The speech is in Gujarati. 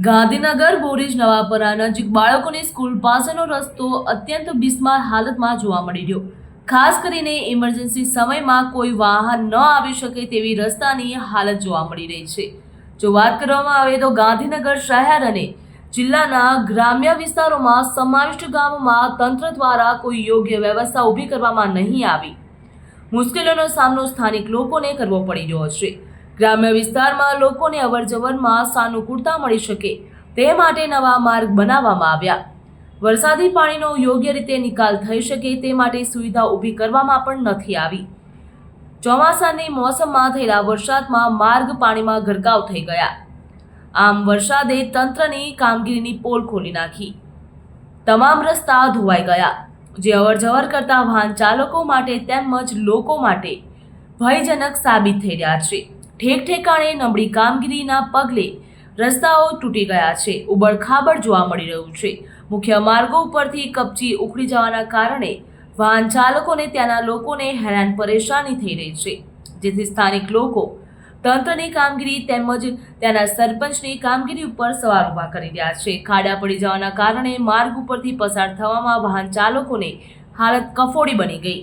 ગાંધીનગર બોરીજ નવાપરા નજીક બાળકોની સ્કૂલ પાસેનો રસ્તો અત્યંત બિસ્માર હાલતમાં જોવા મળી રહ્યો. ખાસ કરીને ઇમરજન્સી સમયમાં કોઈ વાહન ન આવી શકે તેવી રસ્તાની હાલત જોવા મળી રહી છે. જો વાત કરવામાં આવે તો ગાંધીનગર શહેર અને જિલ્લાના ગ્રામ્ય વિસ્તારોમાં સમાવિષ્ટ ગામોમાં તંત્ર દ્વારા કોઈ યોગ્ય વ્યવસ્થા ઊભી કરવામાં નહીં આવી મુશ્કેલીઓનો સામનો સ્થાનિક લોકોને કરવો પડી રહ્યો છે. ગ્રામ્ય વિસ્તારમાં લોકોને અવરજવરમાં સાનુકૂળતા મળી શકે તે માટે નવા માર્ગ બનાવવામાં આવ્યા. વરસાદી પાણીનો યોગ્ય રીતે નિકાલ થઈ શકે તે માટે સુવિધા ઊભી કરવામાં પણ નથી આવી. ચોમાસાની મોસમમાં થયેલા વરસાદમાં માર્ગ પાણીમાં ગરકાવ થઈ ગયા. આમ વરસાદે તંત્રની કામગીરીની પોલ ખોલી નાખી. તમામ રસ્તા ધોવાઈ ગયા, જે અવરજવર કરતા વાહન ચાલકો માટે તેમજ લોકો માટે ભયજનક સાબિત થઈ રહ્યા છે. ઠેક ઠેકાણે નબળી કામગીરીના પગલે રસ્તાઓ તૂટી ગયા છે. ઉબડખાબડ જોવા મળી રહ્યું છે. મુખ્ય માર્ગો ઉપરથી કપચી ઉખડી જવાના કારણે વાહન ચાલકોને ત્યાંના લોકોને હેરાન પરેશાની થઈ રહી છે, જેથી સ્થાનિક લોકો તંત્રની કામગીરી તેમજ ત્યાંના સરપંચની કામગીરી ઉપર સવાલ ઊભા કરી રહ્યા છે. ખાડા પડી જવાના કારણે માર્ગ ઉપરથી પસાર થવામાં વાહન ચાલકોને હાલત કફોડી બની ગઈ.